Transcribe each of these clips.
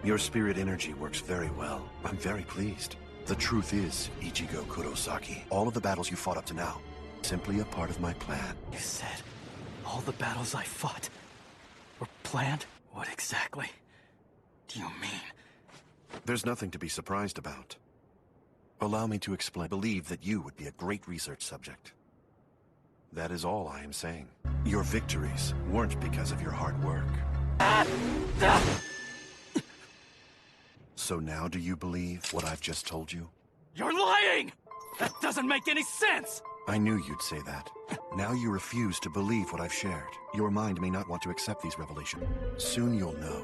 Your spirit energy works very well. I'm very pleased. The truth is, Ichigo Kurosaki, all of the battles you fought up to now, simply a part of my plan. You said all the battles I fought were planned? What exactly do you mean? There's nothing to be surprised about. Allow me to explain. I believe that you would be a great research subject. That is all I am saying. Your victories weren't because of your hard work. So now do you believe what I've just told you? You're lying! That doesn't make any sense! I knew you'd say that. Now you refuse to believe what I've shared. Your mind may not want to accept these revelations. Soon you'll know.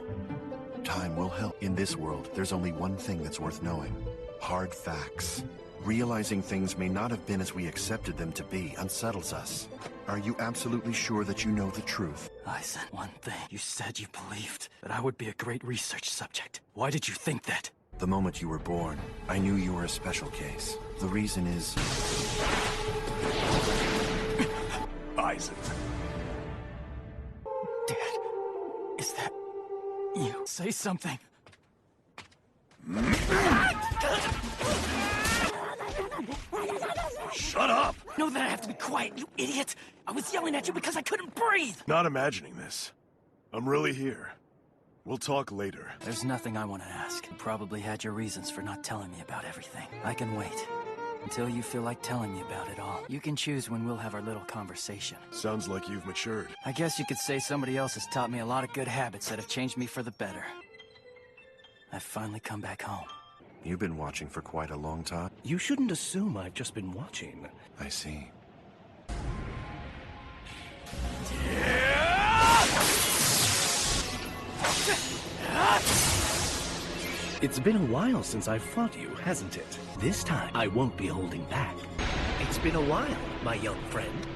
Time will help. In this world, there's only one thing that's worth knowing. Hard facts. Realizing things may not have been as we accepted them to be unsettles us. Are you absolutely sure that you know the truth? Aizen, one thing. You said you believed that I would be a great research subject. Why did you think that? The moment you were born, I knew you were a special case. The reason is... Aizen. Dad, is that you? Say something. Shut up! Know that I have to be quiet, you idiot! I was yelling at you because I couldn't breathe! Not imagining this. I'm really here. We'll talk later. There's nothing I want to ask. You probably had your reasons for not telling me about everything. I can wait. Until you feel like telling me about it all. You can choose when we'll have our little conversation. Sounds like you've matured. I guess you could say somebody else has taught me a lot of good habits that have changed me for the better. I've finally come back home. You've been watching for quite a long time. You shouldn't assume I've just been watching. I see. It's been a while since I've fought you, hasn't it? This time, I won't be holding back. It's been a while, my young friend.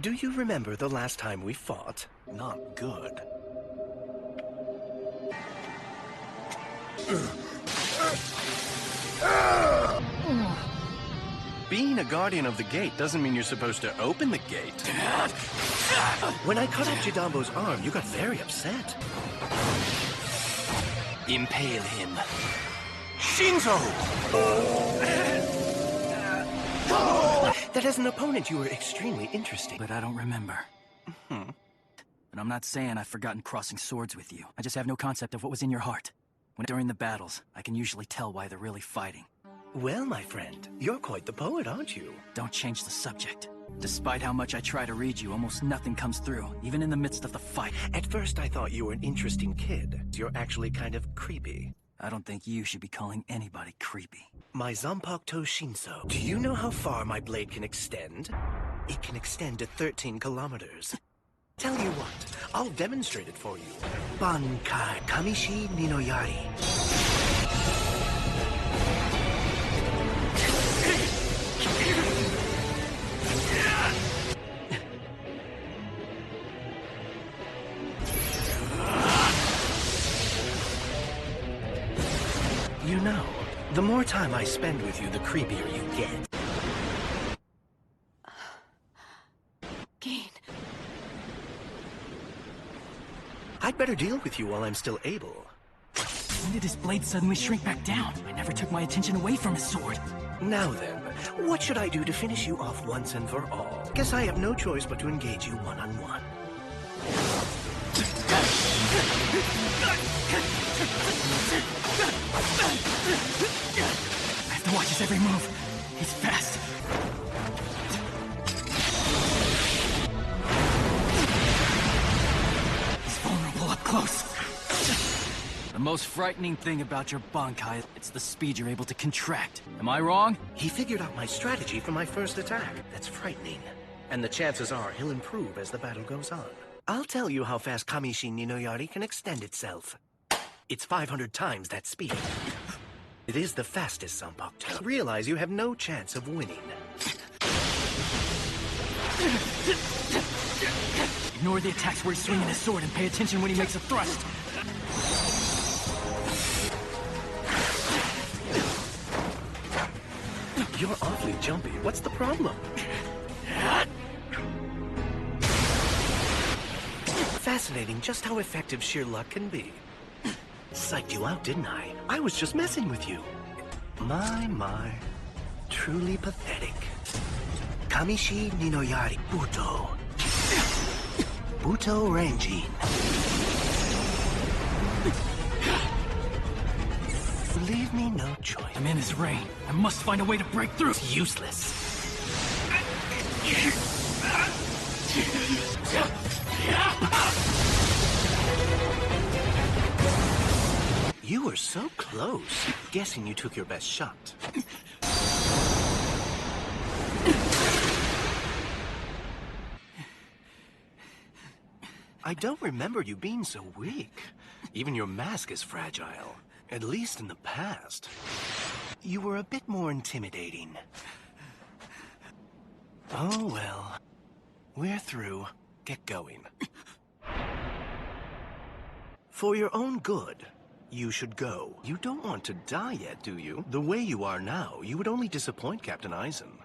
Do you remember the last time we fought? Not good. Being a guardian of the gate doesn't mean you're supposed to open the gate. When I cut off Jidambo's arm, you got very upset. Impale him. Shinzo! That as an opponent, you were extremely interesting. But I don't remember. And I'm not saying I've forgotten crossing swords with you. I just have no concept of what was in your heart. During the battles, I can usually tell why they're really fighting. Well, my friend, you're quite the poet, aren't you? Don't change the subject. Despite how much I try to read you, almost nothing comes through, even in the midst of the fight. At first, I thought you were an interesting kid. You're actually kind of creepy. I don't think you should be calling anybody creepy. My Zanpakuto Shinso. Do you know how far my blade can extend? It can extend to 13 kilometers. Tell you what, I'll demonstrate it for you. Bankai Kamishi Ninoyari. You know, the more time I spend with you, the creepier you get. Gain. I'd better deal with you while I'm still able. When did his blade suddenly shrink back down? I never took my attention away from his sword. Now then, what should I do to finish you off once and for all? Guess I have no choice but to engage you one-on-one. I have to watch his every move. He's fast. He's vulnerable up close. The most frightening thing about your Bankai, it's the speed you're able to contract. Am I wrong? He figured out my strategy for my first attack. That's frightening. And the chances are he'll improve as the battle goes on. I'll tell you how fast Kamishi Ninoyari can extend itself. It's 500 times that speed. It is the fastest Zanpakuto. Realize you have no chance of winning. Ignore the attacks where he's swinging his sword and pay attention when he makes a thrust. You're awfully jumpy. What's the problem? Fascinating just how effective sheer luck can be. psyched you out, didn't I? I was just messing with you. My. Truly pathetic. Kamishi ni no yari Buto. Buto Ranjin. Leave me no choice. I'm in his reign. I must find a way to break through. It's useless. You were so close. Guessing you took your best shot. I don't remember you being so weak. Even your mask is fragile. At least in the past. You were a bit more intimidating. Oh well. We're through. Get going. For your own good, you should go. You don't want to die yet, do you? The way you are now, you would only disappoint Captain Aizen.